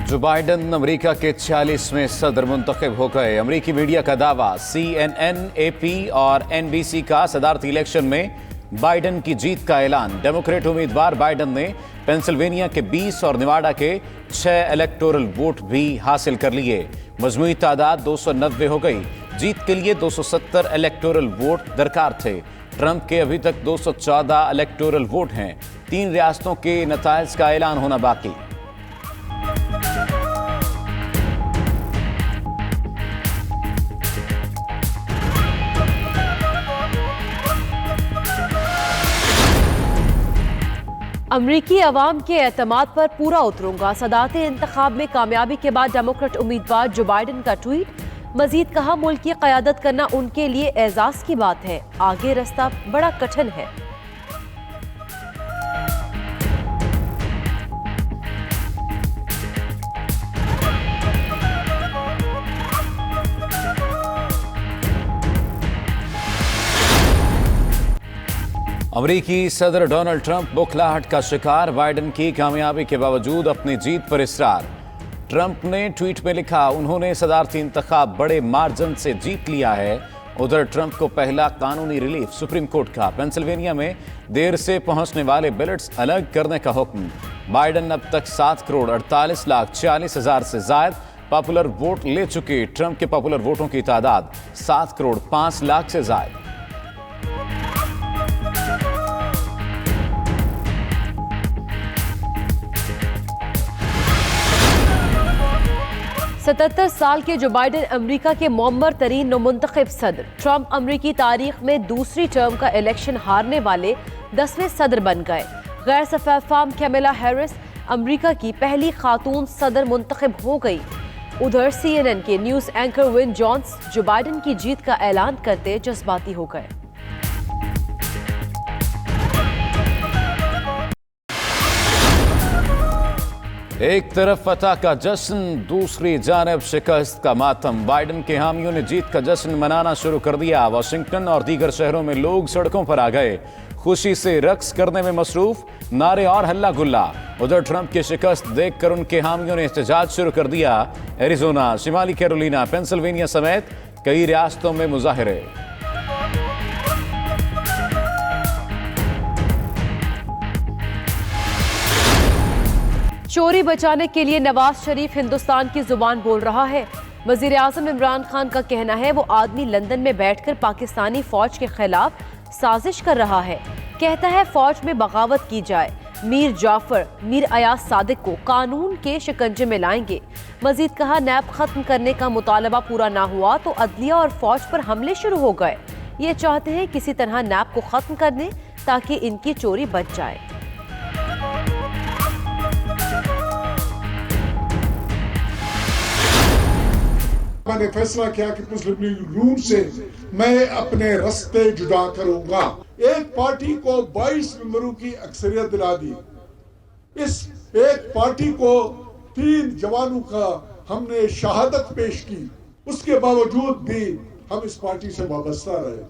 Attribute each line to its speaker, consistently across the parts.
Speaker 1: जो Biden America के 46वें सदर मुंतखब हो गए। अमेरिकी मीडिया का दावा, CNN, AP और NBC का सदारती इलेक्शन में बाइडन की जीत का ऐलान। डेमोक्रेट उम्मीदवार बाइडन ने पेंसिल्वेनिया के 20 और निवाडा के 6 इलेक्टोरल वोट भी हासिल कर लिए। मजमूई तादाद 290 हो गई। जीत के लिए 270 इलेक्टोरल वोट दरकार थे। ट्रंप के अभी तक 214 इलेक्टोरल वोट हैं। 3 रियासतों के नताइज का ऐलान होना बाकी।
Speaker 2: अमरीकी अवाम के एतमाद पर पूरा उतरूंगा। सदारती इंतखाब में कामयाबी के बाद डेमोक्रेट उम्मीदवार जो बाइडन का ट्वीट। मजीद कहा, मुल्क की क़यादत करना उनके लिए एजाज की बात है। आगे रास्ता बड़ा कठिन है।
Speaker 1: अमेरिकी सदर डोनाल्ड ट्रंप बौखलाहट का शिकार। बाइडन की कामयाबी के बावजूद अपनी जीत पर इसरार। ट्रंप ने ट्वीट में लिखा, उन्होंने सदारती इंतखाब बड़े मार्जिन से जीत लिया है। उधर ट्रंप को पहला कानूनी रिलीफ सुप्रीम कोर्ट का। पेंसिल्वेनिया में देर से पहुंचने वाले बैलेट्स अलग करने का हुक्म। बाइडन अब तक 7,48,40,000 से ज्यादा पॉपुलर वोट ले चुके। ट्रंप के पॉपुलर वोटों की तादाद 7,05,00,000 से ज्यादा।
Speaker 2: सतहत्तर साल के जो बाइडन अमेरिका के मुअम्मर तरीन नौमुंतखब सदर। ट्रंप अमेरिकी तारीख में दूसरी टर्म का इलेक्शन हारने वाले 10वें सदर बन गए। गैर सफेद फार्म कैमिला हैरिस अमेरिका की पहली खातून सदर मुंतखब हो गई। उधर CNN के न्यूज एंकर विन जॉन्स जो बाइडन की जीत का ऐलान करते जज्बाती हो गए।
Speaker 1: एक तरफ फतह का जश्न, दूसरी जानब शिकस्त का मातम। बाइडन के हामियों ने जीत का जश्न मनाना शुरू कर दिया। वाशिंगटन और दीगर शहरों में लोग सड़कों पर आ गए, खुशी से रक्स करने में मसरूफ, नारे और हल्ला गुल्ला। उधर ट्रंप की शिकस्त देखकर उनके हामियों ने एहतजाज शुरू कर दिया। एरिजोना, शिमाली कैरोलिना, पेंसिल्वेनिया समेत कई रियासतों में मुजाहिरे।
Speaker 2: चोरी बचाने के लिए नवाज शरीफ हिंदुस्तान की जुबान बोल रहा है। वजीर आजम इमरान खान का कहना है, वो आदमी लंदन में बैठकर पाकिस्तानी फौज के खिलाफ साजिश कर रहा है। कहता है फौज में बगावत की जाए। मीर जाफर, मीर अयाज सादिक को कानून के शिकंजे में लाएंगे। मजीद कहा, नैब खत्म करने का मुतालबा पूरा ना हुआ तो अदलिया और फौज पर हमले शुरू हो गए। ये चाहते हैं किसी तरह नैब को खत्म कर दें ताकि इनकी चोरी बच जाए।
Speaker 3: मैंने फैसला किया कि मुस्लिम लीग नून से मैं अपने रास्ते जुदा करूंगा। एक पार्टी को 22 मेंबरों की अक्सरियत दिला दी। इस एक पार्टी को 3 जवानों का हमने शहादत पेश की, उसके बावजूद भी हम इस पार्टी से वाबस्ता रहे।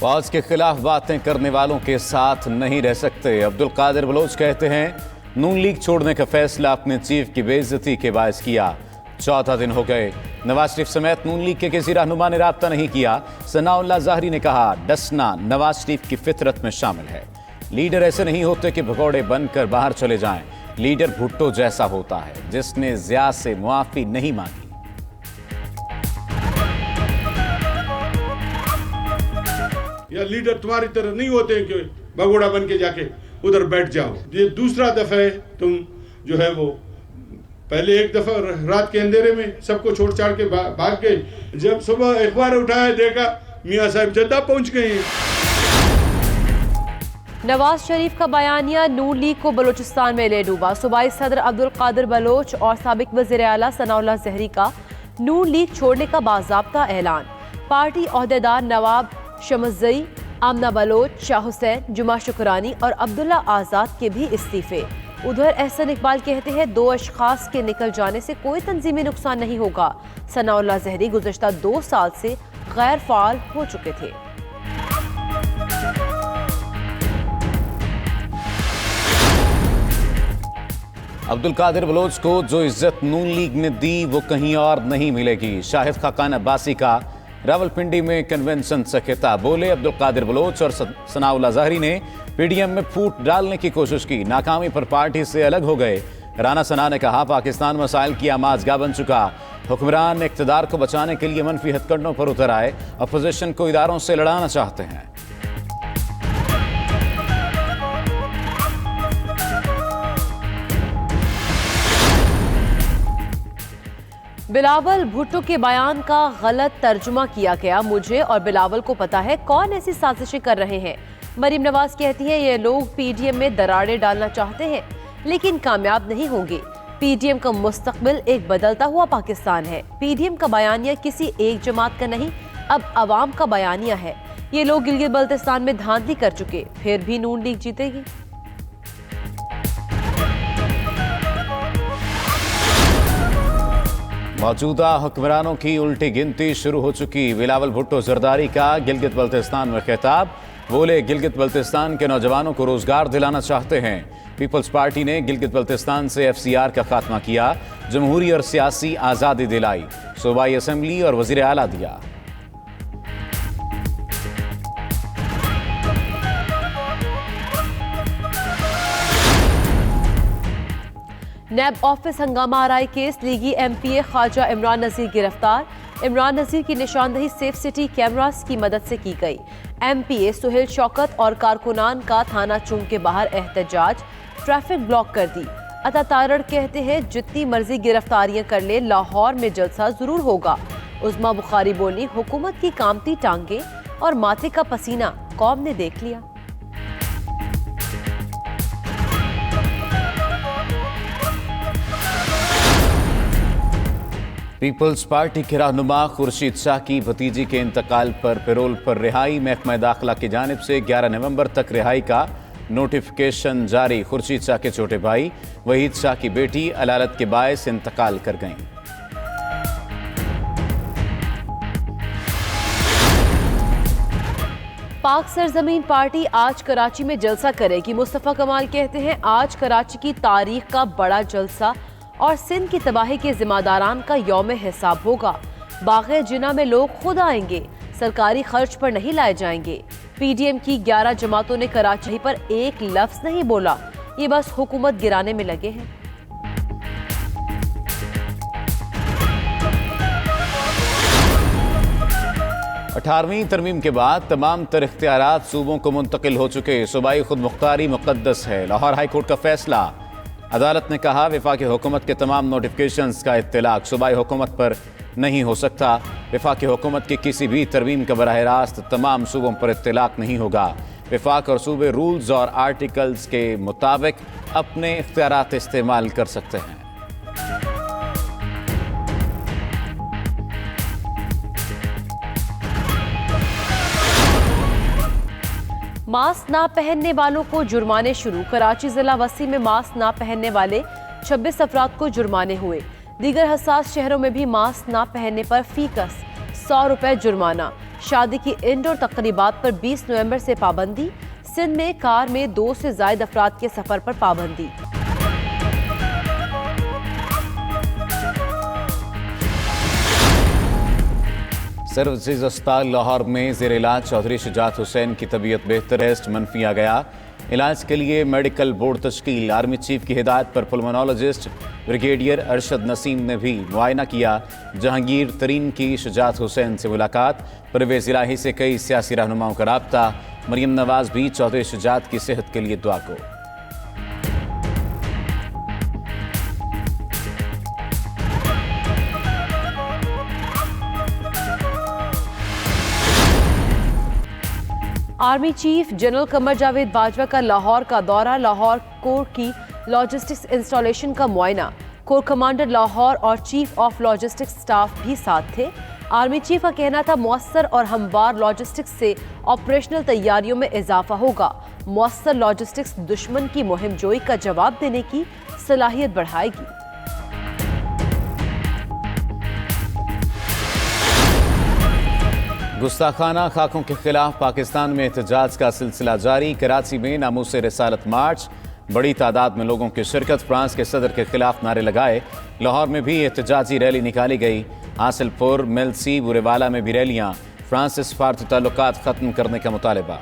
Speaker 1: फौज के खिलाफ बातें करने वालों के साथ नहीं रह सकते। अब्दुल कादिर बलोच कहते हैं, नून लीग छोड़ने का फैसला अपने चीफ की बेइज्जती के बायस किया। चौथा दिन हो गए, नवाज शरीफ समेत नून लीग के किसी रहनुमा ने राब्ता नहीं किया। सनाउल्लाह ज़ाहरी ने कहा, डसना नवाज शरीफ की फितरत में शामिल है। लीडर ऐसे नहीं होते कि भगौड़े बनकर बाहर चले जाएं। लीडर भुट्टो जैसा होता है जिसने ज़िया से मुआफी नहीं मांगी।
Speaker 4: या लीडर तुम्हारी तरह नहीं होते कि भगोड़ा बन के जाके उधर बैठ जाओ। ये दूसरा दफा है तुम जो है वो, पहले एक दफा रात के अंधेरे में सबको छोड़ छाड़ के भाग गए। जब सुबह अखबार उठाया देखा मियां साहब जद्दा पहुंच गए।
Speaker 2: नवाज शरीफ का बयानिया नून लीग को बलूचिस्तान में ले डूबा। सूबाई सदर अब्दुल कादिर बलोच और साबिक वज़ीर आला सनाउल्लाह ज़हरी का नून लीग छोड़ने का बाज़ाब्ता ऐलान। पार्टी ओहदेदार नवाब शमसजई, आमना बलोच, शाह हुसैन, जुमा शुक्रानी और अब्दुल्ला आज़ाद के भी इस्तीफे। उधर एहसन इकबाल कहते हैं, 2 अशखास के निकल जाने से कोई तंजीमी नुकसान नहीं होगा। सनाउल्लाह ज़हरी गुज़श्ता 2 साल से गैर फाल हो चुके थे।
Speaker 1: अब्दुल कादिर बलोच को जो इज्जत नून लीग ने दी वो कहीं और नहीं मिलेगी। शाहिद खाकान अब्बासी का रावलपिंडी में कन्वेंशन से खिताब। बोले अब्दुल कादिर बलोच और सनाउल्लाह ज़हरी ने पीडीएम में फूट डालने की कोशिश की, नाकामी पर पार्टी से अलग हो गए। राना सना ने कहा पाकिस्तान मसाइल की आमाज़गाह बन चुका, हुक्मरान इक़्तिदार को बचाने के लिए मनफी हथकंडों पर उतर आए, अपोजिशन को इदारों से लड़ाना चाहते हैं।
Speaker 2: बिलावल भुट्टो के बयान का गलत तर्जुमा किया गया। मुझे और बिलावल को पता है कौन ऐसी साजिशें कर रहे हैं। मरीम नवाज कहती है ये लोग पीडीएम में दरारें डालना चाहते हैं लेकिन कामयाब नहीं होंगे। पीडीएम का मुस्तकबिल एक बदलता हुआ पाकिस्तान है। पीडीएम का बयानिया किसी एक जमात का नहीं, अब अवाम का बयानिया है। ये लोग गिलगित बल्तिस्तान में धांधली कर चुके, फिर भी नून लीग जीतेगी।
Speaker 1: मौजूदा हुक्मरानों की उल्टी गिनती शुरू हो चुकी। बिलावल भुट्टो जरदारी का गिलगित बल्तिस्तान में खिताब। बोले गिलगित बल्तिस्तान के नौजवानों को रोजगार दिलाना चाहते हैं। पीपल्स पार्टी ने गिलगित बल्तिस्तान से एफसीआर का खात्मा किया, जमहूरी और सियासी आज़ादी दिलाई, सूबाई असेंबली और वजीर आला दिया।
Speaker 2: नैब ऑफिस हंगामा आरआई केस, लीगी एमपीए ख्वाजा इमरान नज़ीर गिरफ्तार। इमरान नज़ीर की निशानदही सेफ सिटी कैमरास की मदद से की गई। एमपीए सुहेल शौकत और कारकुनान का थाना चुंग के बाहर एहतजाज, ट्रैफिक ब्लॉक कर दी। अता तारड़ कहते हैं जितनी मर्जी गिरफ्तारियां कर ले, लाहौर में जलसा जरूर होगा। उज़मा बुखारी बोली हुकूमत की कामती टांगे और माथे का पसीना कौम ने देख लिया।
Speaker 1: पीपल्स पार्टी के रहनुमा खुर्शीद शाह की भतीजी के इंतकाल पर पैरोल पर रिहाई। महकमा दाखिला की जानिब से 11 नवंबर तक रिहाई का नोटिफिकेशन जारी। खुर्शीद शाह के छोटे भाई वहीद शाह की बेटी अलालत के बायस इंतकाल कर गईं।
Speaker 2: पाक सरजमीन पार्टी आज कराची में जलसा करेगी। मुस्तफ़ा कमाल कहते हैं आज कराची की तारीख का बड़ा जलसा और सिंध की तबाही के जिम्मेदारान का यौम हिसाब होगा। बाग़े जिना में लोग खुद आएंगे, सरकारी खर्च पर नहीं लाए जाएंगे। पीडीएम की 11 जमातों ने कराची पर एक लफ्ज नहीं बोला, ये बस हुकूमत गिराने में लगे हैं।
Speaker 1: अठारहवीं तरमीम के बाद तमाम तर इख्तियारात सूबों को मुंतकिल हो चुके। सूबाई खुद मुख्तारी मुक़द्दस है। लाहौर हाई कोर्ट का फैसला। अदालत ने कहा वफाकी हुकूमत के तमाम नोटिफिकेशंस का इत्तलाक सूबाई हुकूमत पर नहीं हो सकता। वफाकी हुकूमत की किसी भी तरमीम का बराह रास्त तमाम सूबों पर इत्तलाक नहीं होगा। वफाक और सूबे रूल्स और आर्टिकल्स के मुताबिक अपने इख्तियारात इस्तेमाल कर सकते हैं।
Speaker 2: मास्क ना पहनने वालों को जुर्माने शुरू। कराची जिला वसी में मास्क ना पहनने वाले 26 अफराद को जुर्माने हुए। दीगर हसास शहरों में भी मास्क ना पहनने पर फीकस 100 रुपए जुर्माना। शादी की इंडोर तकरीबात पर 20 नवंबर से पाबंदी। सिंध में कार में 2 से ज़ायद अफराद के सफर पर पाबंदी।
Speaker 1: सर्विसेज अस्पताल लाहौर में ज़ेर इलाज चौधरी शुजात हुसैन की तबीयत बेहतर। टेस्ट मनफी आ गया। इलाज के लिए मेडिकल बोर्ड तश्कील। आर्मी चीफ की हिदायत पर पुलमोनोलॉजिस्ट ब्रिगेडियर अरशद नसीम ने भी मुआयना किया। जहांगीर तरीन की शुजात हुसैन से मुलाकात। परवेज़ इलाही से कई सियासी रहनुमाओं का राब्ता। मरीम नवाज भी चौधरी शुजात की सेहत के लिए दुआ को।
Speaker 2: Army chief general Qamar Javed Bajwa का लाहौर का दौरा। लाहौर कोर की लॉजिस्टिक्स इंस्टॉलेशन का मुआयना। कोर कमांडर लाहौर और चीफ ऑफ लॉजिस्टिक्स स्टाफ भी साथ थे। आर्मी चीफ का कहना था मुअस्सर और हमवार लॉजिस्टिक्स से ऑपरेशनल तैयारियों में इजाफा होगा। मुअस्सर लॉजिस्टिक्स दुश्मन की मुहिम जोई का जवाब देने की सलाहियत बढ़ाएगी।
Speaker 1: गुस्ताखाना खाकों के खिलाफ पाकिस्तान में एहतजाज का सिलसिला जारी। कराची में नामूस रिसालत मार्च। बड़ी तादाद में लोगों की शिरकत, फ्रांस के सदर के खिलाफ नारे लगाए। लाहौर में भी एहतजाजी रैली निकाली गई। हासिलपुर, मिल्सी, बुरेवाला में भी रैलियां। फ्रांस से सफारती ताल्लुकात खत्म करने का मुतालबा।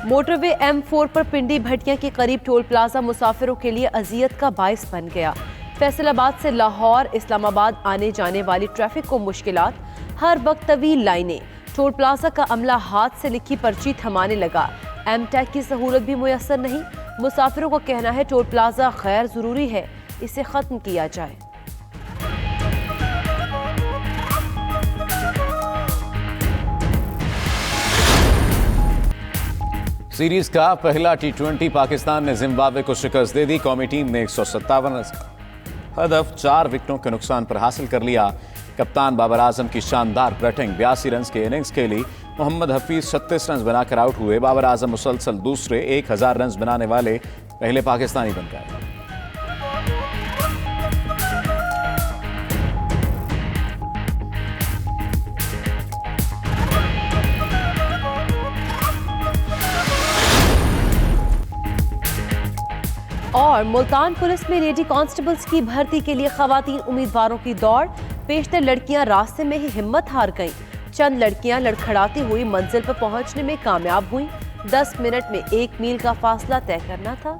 Speaker 2: मोटरवे M4 पर पिंडी भटिया के करीब टोल प्लाजा मुसाफिरों के लिए अजियत का बाइस बन गया। फैसलाबाद से लाहौर, इस्लामाबाद आने जाने वाली ट्रैफिक को मुश्किलात, हर वक्त तवील लाइनें। टोल प्लाजा का अमला हाथ से लिखी पर्ची थमाने लगा। M-टैग की सहूलत भी मुयस्सर नहीं। मुसाफिरों का कहना है टोल प्लाजा गैर जरूरी है, इसे खत्म किया जाए।
Speaker 1: सीरीज का पहला T20 पाकिस्तान ने जिम्बाब्वे को शिकस्त दे दी। कौमी टीम ने 157 रन का हदफ 4 विकेटों के नुकसान पर हासिल कर लिया। कप्तान बाबर आजम की शानदार बैटिंग, 82 रन के इनिंग्स खेली। मोहम्मद हफीज 36 रन बनाकर आउट हुए। बाबर आजम मुसलसल दूसरे 1000 रन बनाने वाले पहले पाकिस्तानी बन गए।
Speaker 2: और मुल्तान पुलिस में लेडी कांस्टेबल्स की भर्ती के लिए खवातीन उम्मीदवारों की दौड़। पेशतर लड़कियां रास्ते में ही हिम्मत हार गईं। चंद लड़कियां लड़खड़ाती हुई मंजिल पर पहुंचने में कामयाब हुईं। 10 मिनट में 1 मील का फासला तय करना था।